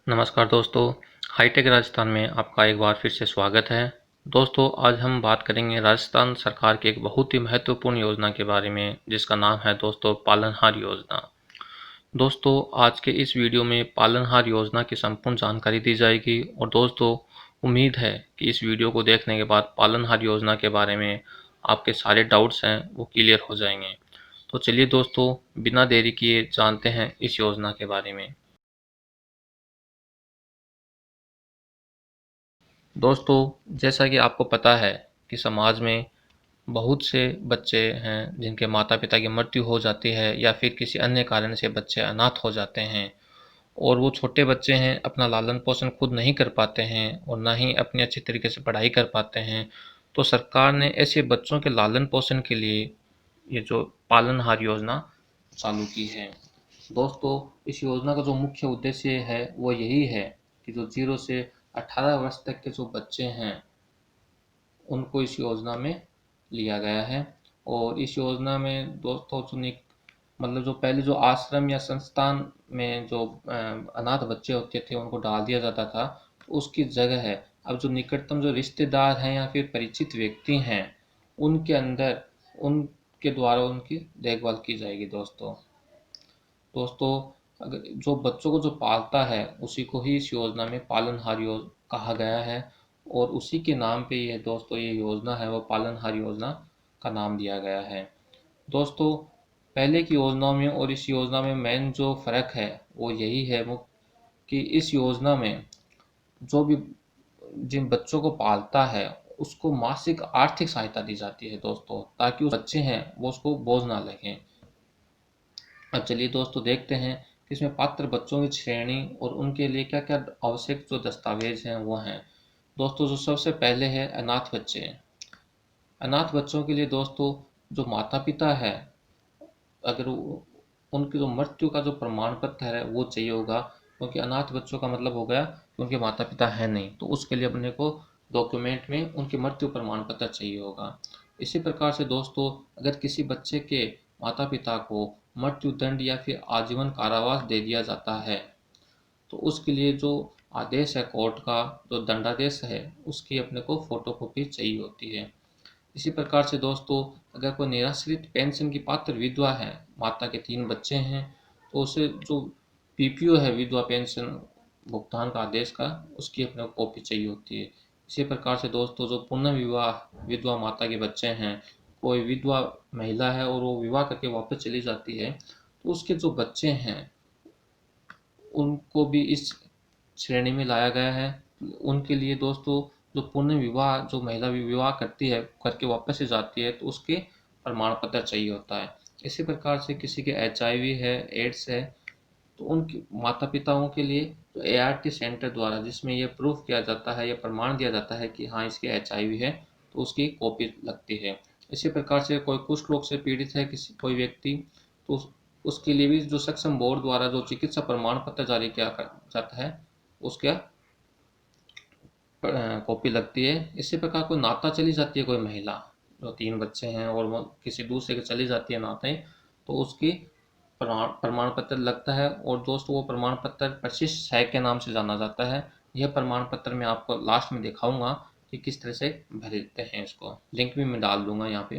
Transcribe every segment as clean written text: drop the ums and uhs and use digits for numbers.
नमस्कार दोस्तों, हाईटेक राजस्थान में आपका एक बार फिर से स्वागत है। दोस्तों, आज हम बात करेंगे राजस्थान सरकार की एक बहुत ही महत्वपूर्ण योजना के बारे में, जिसका नाम है दोस्तों पालनहार योजना। दोस्तों, आज के इस वीडियो में पालनहार योजना की संपूर्ण जानकारी दी जाएगी और दोस्तों, उम्मीद है कि इस वीडियो को देखने के बाद पालनहार योजना के बारे में आपके सारे डाउट्स हैं वो क्लियर हो जाएंगे। तो चलिए दोस्तों, बिना देरी किए जानते हैं इस योजना के बारे में। दोस्तों, जैसा कि आपको पता है कि समाज में बहुत से बच्चे हैं जिनके माता पिता की मृत्यु हो जाती है या फिर किसी अन्य कारण से बच्चे अनाथ हो जाते हैं और वो छोटे बच्चे हैं, अपना लालन पोषण खुद नहीं कर पाते हैं और ना ही अपनी अच्छी तरीके से पढ़ाई कर पाते हैं। तो सरकार ने ऐसे बच्चों के लालन पोषण के लिए ये जो पालनहार योजना चालू की है। दोस्तों, इस योजना का जो मुख्य उद्देश्य है वो यही है कि जो 0 से 18 वर्ष तक के जो बच्चे हैं उनको इस योजना में लिया गया है। और इस योजना में दोस्तों मतलब जो पहले जो आश्रम या संस्थान में जो अनाथ बच्चे होते थे उनको डाल दिया जाता था, तो उसकी जगह है अब जो निकटतम जो रिश्तेदार हैं या फिर परिचित व्यक्ति हैं उनके अंदर उनके द्वारा उनकी देखभाल की जाएगी। दोस्तों, अगर जो बच्चों को जो पालता है उसी को ही इस योजना में पालनहार कहा गया है और उसी के नाम पे ये दोस्तों ये योजना है वो पालनहार योजना का नाम दिया गया है। दोस्तों, पहले की योजनाओं में और इस योजना में मेन जो फ़र्क है वो यही है वो कि इस योजना में जो भी जिन बच्चों को पालता है उसको मासिक आर्थिक सहायता दी जाती है दोस्तों, ताकि उस बच्चे हैं वो उसको बोझ ना लगे। अब चलिए दोस्तों देखते हैं कि इसमें पात्र बच्चों की श्रेणी और उनके लिए क्या क्या आवश्यक जो दस्तावेज हैं वो हैं। दोस्तों, जो सबसे पहले है अनाथ बच्चे। अनाथ बच्चों के लिए दोस्तों जो माता पिता है, अगर उनकी जो मृत्यु का जो प्रमाण पत्र है वो चाहिए होगा, क्योंकि अनाथ बच्चों का मतलब हो गया कि उनके माता पिता है नहीं, तो उसके लिए अपने को डॉक्यूमेंट में उनकी मृत्यु प्रमाण पत्र चाहिए होगा। इसी प्रकार से दोस्तों, अगर किसी बच्चे के माता पिता को मृत्यु दंड या फिर आजीवन कारावास दे दिया जाता है तो उसके लिए जो आदेश है कोर्ट का, जो दंडादेश है उसकी अपने को फोटोकॉपी चाहिए होती है। इसी प्रकार से दोस्तों, अगर कोई निराश्रित पेंशन की पात्र विधवा है, माता के 3 बच्चे हैं, तो उसे जो पीपीओ है विधवा पेंशन भुगतान का आदेश का, उसकी अपने को कॉपी चाहिए होती है। इसी प्रकार से दोस्तों, जो पुनर्विवाह विधवा माता के बच्चे हैं, कोई विधवा महिला है और वो विवाह करके वापस चली जाती है, तो उसके जो बच्चे हैं उनको भी इस श्रेणी में लाया गया है। उनके लिए दोस्तों जो पुनर्विवाह जो महिला विवाह करती है करके वापस से जाती है तो उसके प्रमाण पत्र चाहिए होता है। इसी प्रकार से किसी के एचआईवी है, एड्स है, तो उनके माता पिताओं के लिए तो एआरटी सेंटर द्वारा जिसमें ये प्रूफ किया जाता है, ये प्रमाण दिया जाता है कि हाँ इसके एचआईवी है, तो उसकी कॉपी लगती है। इसी प्रकार से कोई कुष्ठ रोग से पीड़ित है किसी कोई व्यक्ति, तो उसके लिए भी जो सक्षम बोर्ड द्वारा जो चिकित्सा प्रमाण पत्र जारी किया जाता है उसका कॉपी लगती है। इसी प्रकार कोई नाता चली जाती है कोई महिला, जो 3 बच्चे हैं और वो किसी दूसरे के चली जाती है नाते, तो उसकी प्रमाण पत्र लगता है। और दोस्तों, वो प्रमाण पत्र 25 के नाम से जाना जाता है। यह प्रमाण पत्र मैं आपको लास्ट में दिखाऊंगा कि किस तरह से भरते हैं, इसको लिंक भी मैं डाल दूंगा यहाँ पे।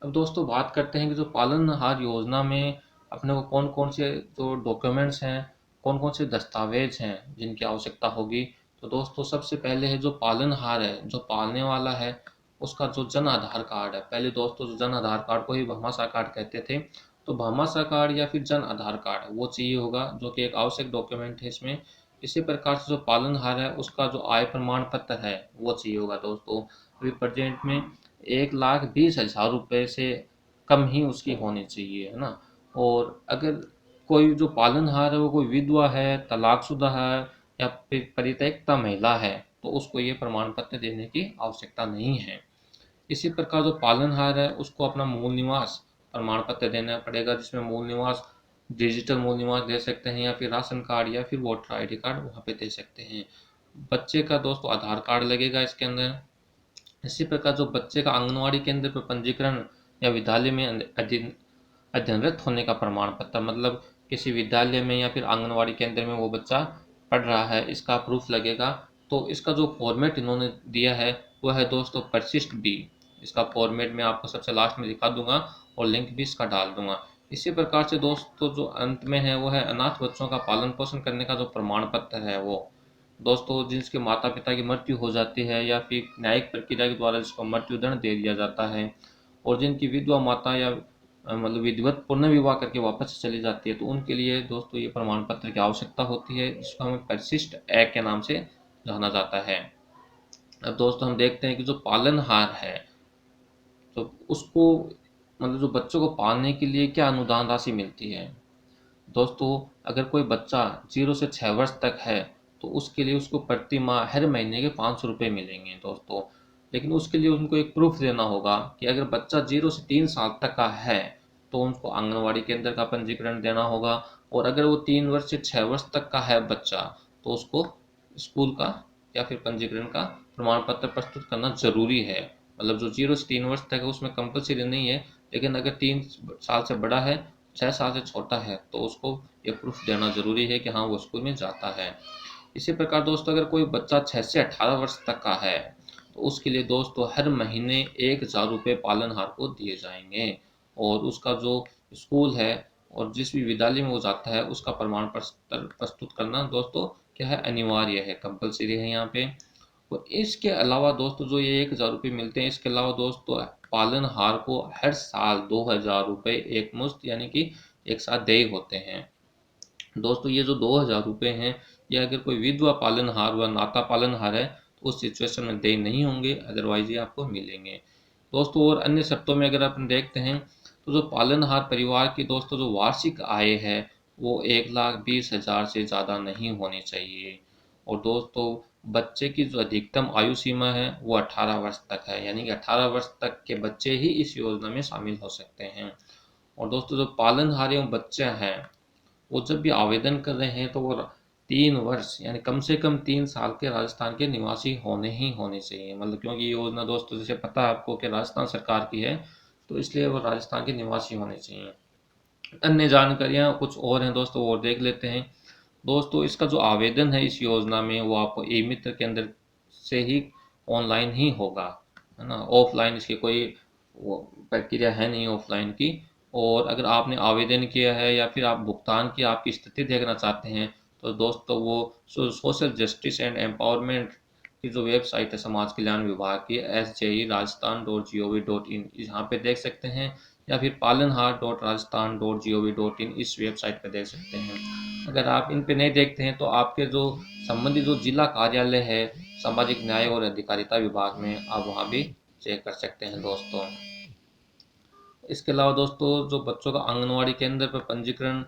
अब दोस्तों बात करते हैं कि जो पालनहार योजना में अपने को कौन कौन से जो डॉक्यूमेंट्स हैं, कौन कौन से दस्तावेज हैं जिनकी आवश्यकता होगी। तो दोस्तों सबसे पहले है जो पालनहार है, जो पालने वाला है, उसका जो जन आधार कार्ड है। पहले दोस्तों जो जन आधार कार्ड को ही भामाशाह कार्ड कहते थे, तो भामाशाह कार्ड या फिर जन आधार कार्ड वो चाहिए होगा, जो कि एक आवश्यक डॉक्यूमेंट है इसमें। इसी प्रकार से जो पालनहार है उसका जो आय प्रमाण पत्र है वो चाहिए होगा दोस्तों। अभी प्रेजेंट में 1,20,000 रुपये से कम ही उसकी होनी चाहिए, है ना। और अगर कोई जो पालनहार है वो कोई विधवा है, तलाकशुदा है या फिर परित्यक्ता महिला है, तो उसको ये प्रमाण पत्र देने की आवश्यकता नहीं है। इसी प्रकार जो पालनहार है उसको अपना मूल निवास प्रमाण पत्र देना पड़ेगा, जिसमें मूल निवास डिजिटल मूल निवास दे सकते हैं या फिर राशन कार्ड या फिर वोटर आईडी कार्ड वहाँ पे दे सकते हैं। बच्चे का दोस्तों आधार कार्ड लगेगा इसके अंदर। इसी प्रकार जो बच्चे का आंगनवाड़ी केंद्र पर पंजीकरण या विद्यालय में अध्ययनरत होने का प्रमाण पत्र, मतलब किसी विद्यालय में या फिर आंगनवाड़ी केंद्र में वो बच्चा पढ़ रहा है इसका प्रूफ लगेगा। तो इसका जो फॉर्मेट इन्होंने दिया है वो है दोस्तों परसिस्ट बी। इसका फॉर्मेट मैं आपको सबसे लास्ट में दिखा दूंगा और लिंक भी इसका डाल दूंगा। इसी प्रकार से दोस्तों जो अंत में है वो है अनाथ बच्चों का पालन पोषण करने का जो प्रमाण पत्र है वो दोस्तों जिसके माता पिता की मृत्यु हो जाती है या फिर न्यायिक प्रक्रिया के द्वारा जिसको मृत्युदंड दे दिया जाता है और जिनकी विधवा माता या मतलब विधिवत पुनर्विवाह करके वापस चली जाती है तो उनके लिए दोस्तों ये प्रमाण पत्र की आवश्यकता होती है, जिसको हमें परिशिष्ट एक्ट के नाम से जाना जाता है। अब दोस्तों हम देखते हैं कि जो पालनहार है तो उसको मतलब जो बच्चों को पालने के लिए क्या अनुदान राशि मिलती है। दोस्तों अगर कोई बच्चा 0 से 6 वर्ष तक है तो उसके लिए उसको प्रति माह हर महीने के 500 रुपये मिलेंगे दोस्तों। लेकिन उसके लिए उनको एक प्रूफ देना होगा कि अगर बच्चा 0 से 3 साल तक का है तो उनको आंगनवाड़ी केंद्र का पंजीकरण देना होगा, और अगर वो 3 वर्ष से 6 वर्ष तक का है बच्चा तो उसको स्कूल का या फिर पंजीकरण का प्रमाण पत्र प्रस्तुत करना जरूरी है। मतलब जो 0 से 3 वर्ष तक है उसमें कंपलसरी नहीं है, लेकिन अगर 3 साल से बड़ा है 6 साल से छोटा है तो उसको ये प्रूफ देना जरूरी है कि हाँ वो स्कूल में जाता है। इसी प्रकार दोस्तों अगर कोई बच्चा 6 से 18 वर्ष तक का है तो उसके लिए दोस्तों हर महीने 1,000 रुपये पालनहार को दिए जाएंगे, और उसका जो स्कूल है और जिस भी विद्यालय में वो जाता है उसका प्रमाण पत्र प्रस्तुत करना दोस्तों क्या है, अनिवार्य है, कंपलसरी है यहाँ पे। तो इसके अलावा दोस्तों जो ये 1,000 रुपये मिलते हैं, इसके अलावा दोस्तों पालनहार को हर साल 2,000 रुपये एक मुश्त यानी कि एक साथ देय होते हैं। दोस्तों ये जो 2,000 रुपये हैं ये अगर कोई विधवा पालनहार व नाता पालनहार है तो उस सिचुएशन में देय नहीं होंगे, अदरवाइज ये आपको मिलेंगे दोस्तों। और अन्य शर्तों में अगर अपन देखते हैं तो जो पालनहार परिवार की दोस्तों जो वार्षिक आय है वो 1,20,000 से ज़्यादा नहीं होनी चाहिए। और दोस्तों बच्चे की जो अधिकतम आयु सीमा है वो 18 वर्ष तक है, यानी कि 18 वर्ष तक के बच्चे ही इस योजना में शामिल हो सकते हैं। और दोस्तों जो पालनहार एवं बच्चे हैं वो जब भी आवेदन कर रहे हैं तो वो 3 वर्ष यानी कम से कम 3 साल के राजस्थान के निवासी होने ही होने चाहिए। मतलब क्योंकि ये योजना दोस्तों जैसे पता है आपको कि राजस्थान सरकार की है तो इसलिए वो राजस्थान के निवासी होने चाहिए। अन्य जानकारियाँ कुछ और हैं दोस्तों वो देख लेते हैं। दोस्तों इसका जो आवेदन है इस योजना में वो आपको ई मित्र के अंदर से ही ऑनलाइन ही होगा, है ना, ऑफलाइन इसकी कोई वो प्रक्रिया है नहीं ऑफलाइन की। और अगर आपने आवेदन किया है या फिर आप भुगतान की आपकी स्थिति देखना चाहते हैं तो दोस्तों वो सोशल जस्टिस एंड एम्पावरमेंट की जो वेबसाइट है समाज कल्याण विभाग की SJI-rajasthan.gov.in यहाँ पे देख सकते हैं, या फिर palanhar.rajasthan.gov.in इस वेबसाइट पर देख सकते हैं। अगर आप इन पे नहीं देखते हैं तो आपके जो संबंधित जो जिला कार्यालय है सामाजिक न्याय और अधिकारिता विभाग में आप वहाँ भी चेक कर सकते हैं दोस्तों। इसके अलावा दोस्तों जो बच्चों का आंगनवाड़ी केंद्र पर पंजीकरण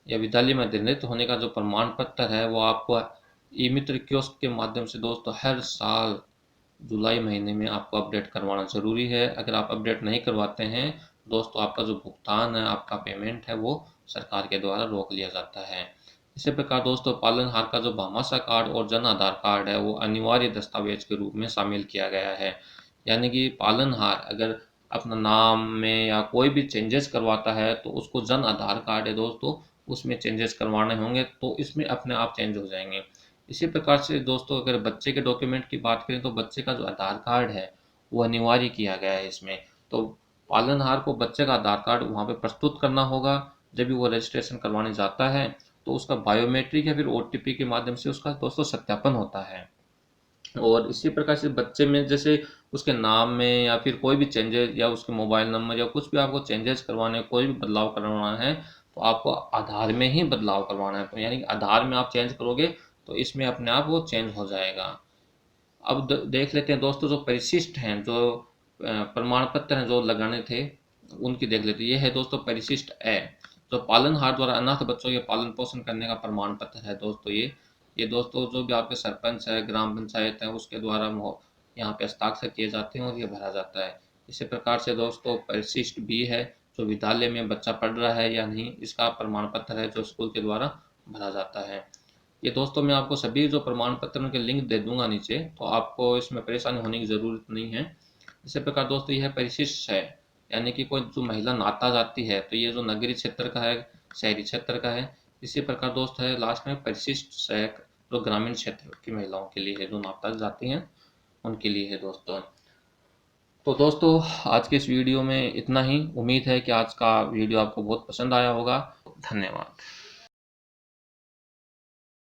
या विद्यालय में निर्धारित होने का जो प्रमाण पत्र है वो आपको ई मित्र कियोस्क के माध्यम से दोस्तों हर साल जुलाई महीने में आपको अपडेट करवाना ज़रूरी है। अगर आप अपडेट नहीं करवाते हैं दोस्तों आपका जो भुगतान है आपका पेमेंट है वो सरकार के द्वारा रोक लिया जाता है। इसी प्रकार दोस्तों पालनहार का जो भामाशाह कार्ड और जन आधार कार्ड है वो अनिवार्य दस्तावेज के रूप में शामिल किया गया है। यानी कि पालनहार अगर अपना नाम में या कोई भी चेंजेस करवाता है तो उसको जन आधार कार्ड है दोस्तों उसमें चेंजेस करवाने होंगे तो इसमें अपने आप चेंज हो जाएंगे। इसी प्रकार से दोस्तों अगर बच्चे के डॉक्यूमेंट की बात करें तो बच्चे का जो आधार कार्ड है वो अनिवार्य किया गया है इसमें। तो पालनहार को बच्चे का आधार कार्ड वहाँ पे प्रस्तुत करना होगा जब भी वो रजिस्ट्रेशन करवाने जाता है, तो उसका बायोमेट्रिक या फिर OTP के माध्यम से उसका दोस्तों सत्यापन होता है। और इसी प्रकार से बच्चे में जैसे उसके नाम में या फिर कोई भी चेंजेस या उसके मोबाइल नंबर या कुछ भी आपको चेंजेस करवाने कोई भी बदलाव करवाना है तो आपको आधार में ही बदलाव करवाना है। तो यानी कि आधार में आप चेंज करोगे तो इसमें अपने आप वो चेंज हो जाएगा। अब देख लेते हैं दोस्तों जो परिशिष्ट हैं जो प्रमाण पत्र हैं जो लगाने थे उनकी देख लेते हैं। ये है दोस्तों परिशिष्ट ए, जो पालनहार द्वारा अनाथ बच्चों के पालन पोषण करने का प्रमाण पत्र है दोस्तों। ये दोस्तों जो भी आपके सरपंच है ग्राम पंचायत है उसके द्वारा यहाँ पे हस्ताक्षर किए जाते हैं और ये भरा जाता है। इसी प्रकार से दोस्तों परिशिष्ट बी है जो विद्यालय में बच्चा पढ़ रहा है या नहीं इसका प्रमाण पत्र है जो स्कूल के द्वारा भरा जाता है। ये दोस्तों मैं आपको सभी जो प्रमाण पत्रों के लिंक दे दूंगा नीचे, तो आपको इसमें परेशानी होने की ज़रूरत नहीं है। इसी प्रकार दोस्तों यह परिशिष्ट है, यानी कि कोई जो महिला नाता जाती है तो ये जो नगरीय क्षेत्र का है शहरी क्षेत्र का है। इसी प्रकार दोस्त है लास्ट में परिशिष्ट जो ग्रामीण क्षेत्र की महिलाओं के लिए है, जो नाप तक जाती हैं उनके लिए है दोस्तों। तो दोस्तों आज के इस वीडियो में इतना ही। उम्मीद है कि आज का वीडियो आपको बहुत पसंद आया होगा। धन्यवाद।